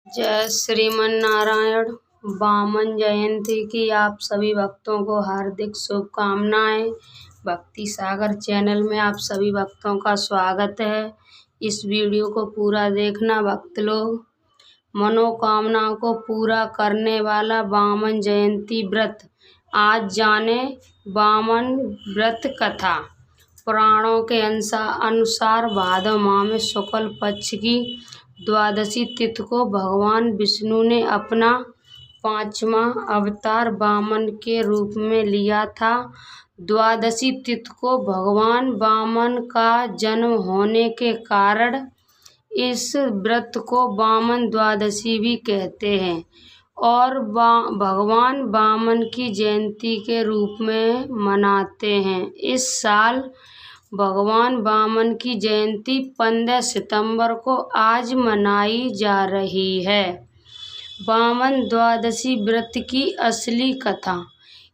जय श्रीमन नारायण। वामन जयंती की आप सभी भक्तों को हार्दिक शुभकामनाएं। भक्ति सागर चैनल में आप सभी भक्तों का स्वागत है। इस वीडियो को पूरा देखना भक्त लोग। मनोकामनाओं को पूरा करने वाला वामन जयंती व्रत। आज जाने वामन व्रत कथा। पुराणों के अनुसार भादव माह में शुक्ल पक्ष की द्वादशी तिथि को भगवान विष्णु ने अपना 5वां अवतार वामन के रूप में लिया था। द्वादशी तिथि को भगवान वामन का जन्म होने के कारण इस व्रत को वामन द्वादशी भी कहते हैं और भगवान वामन की जयंती के रूप में मनाते हैं। इस साल भगवान वामन की जयंती 15 सितंबर को आज मनाई जा रही है। वामन द्वादशी व्रत की असली कथा।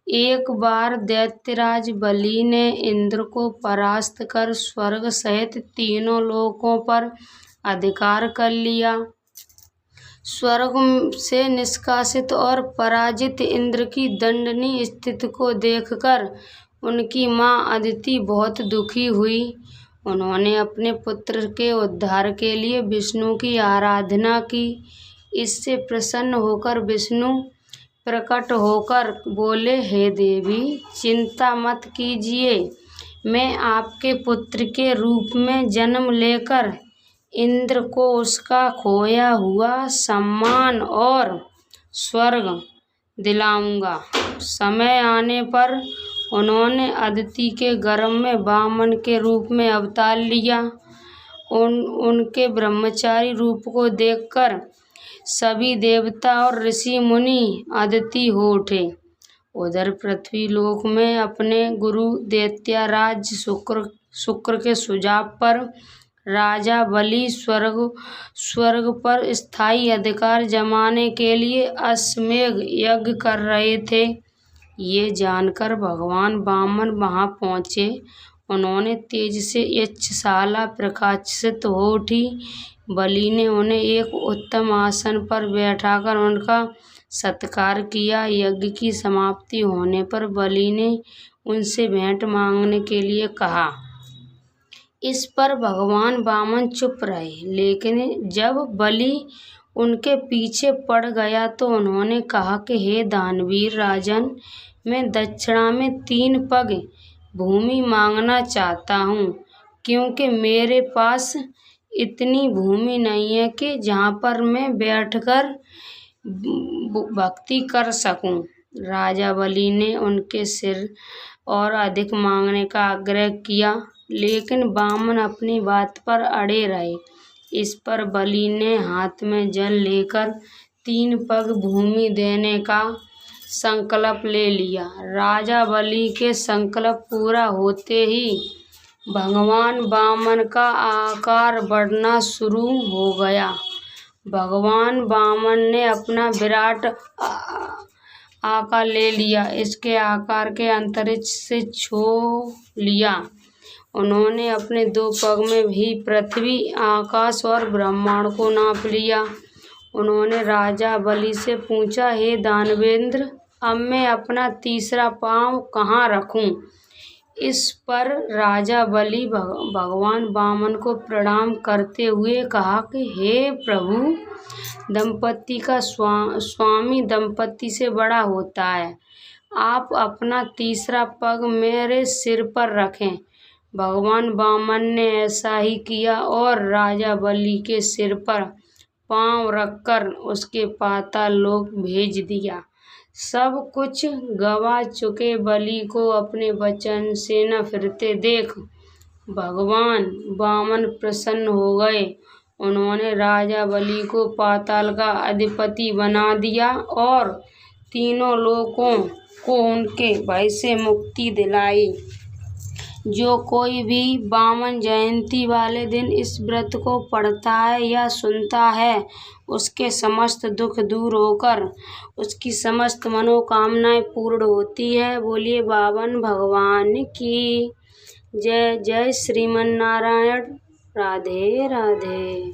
एक बार दैत्यराज बलि ने इंद्र को परास्त कर स्वर्ग सहित तीनों लोकों पर अधिकार कर लिया। स्वर्ग से निष्कासित और पराजित इंद्र की दंडनीय स्थिति को देखकर उनकी मां अदिति बहुत दुखी हुई। उन्होंने अपने पुत्र के उद्धार के लिए विष्णु की आराधना की। इससे प्रसन्न होकर विष्णु प्रकट होकर बोले, हे देवी, चिंता मत कीजिए। मैं आपके पुत्र के रूप में जन्म लेकर इंद्र को उसका खोया हुआ सम्मान और स्वर्ग दिलाऊंगा। समय आने पर उन्होंने अदिति के गर्भ में वामन के रूप में अवतार लिया। उनके ब्रह्मचारी रूप को देखकर सभी देवता और ऋषि मुनि अदिति हो उठे। उधर पृथ्वी लोक में अपने गुरु दैत्यराज शुक्र के सुझाव पर राजा बलि स्वर्ग पर स्थायी अधिकार जमाने के लिए अश्वमेध यज्ञ कर रहे थे। ये जानकर भगवान वामन वहां पहुंचे। उन्होंने तेज से यक्षशाला प्रकाशित हो उठी। बलि ने उन्हें एक उत्तम आसन पर बैठाकर उनका सत्कार किया। यज्ञ की समाप्ति होने पर बलि ने उनसे भेंट मांगने के लिए कहा। इस पर भगवान वामन चुप रहे, लेकिन जब बलि उनके पीछे पड़ गया तो उन्होंने कहा कि हे दानवीर राजन, मैं दक्षिणा में 3 पग भूमि मांगना चाहता हूँ, क्योंकि मेरे पास इतनी भूमि नहीं है कि जहाँ पर मैं बैठकर भक्ति कर सकूं। राजा बलि ने उनके सिर और अधिक मांगने का आग्रह किया, लेकिन वामन अपनी बात पर अड़े रहे। इस पर बलि ने हाथ में जल लेकर 3 पग भूमि देने का संकल्प ले लिया। राजा बलि के संकल्प पूरा होते ही भगवान वामन का आकार बढ़ना शुरू हो गया। भगवान वामन ने अपना विराट आकार ले लिया। इसके आकार के अंतरिक्ष से छू लिया। उन्होंने अपने 2 पग में भी पृथ्वी, आकाश और ब्रह्मांड को नाप लिया। उन्होंने राजा बलि से पूछा, हे दानवेंद्र, अब मैं अपना तीसरा पांव कहाँ रखूं? इस पर राजा बलि भगवान वामन को प्रणाम करते हुए कहा कि हे प्रभु, दंपत्ति का स्वामी दंपत्ति से बड़ा होता है। आप अपना तीसरा पग मेरे सिर पर रखें। भगवान वामन ने ऐसा ही किया और राजा बलि के सिर पर पांव रखकर उसके पाताल लोक भेज दिया। सब कुछ गवा चुके बलि को अपने वचन से न फिरते देख भगवान वामन प्रसन्न हो गए। उन्होंने राजा बलि को पाताल का अधिपति बना दिया और तीनों लोकों को उनके भय से मुक्ति दिलाई। जो कोई भी वामन जयंती वाले दिन इस व्रत को पढ़ता है या सुनता है, उसके समस्त दुख दूर होकर उसकी समस्त मनोकामनाएं पूर्ण होती है। बोलिए वामन भगवान की जय। जय श्रीमन नारायण। राधे राधे।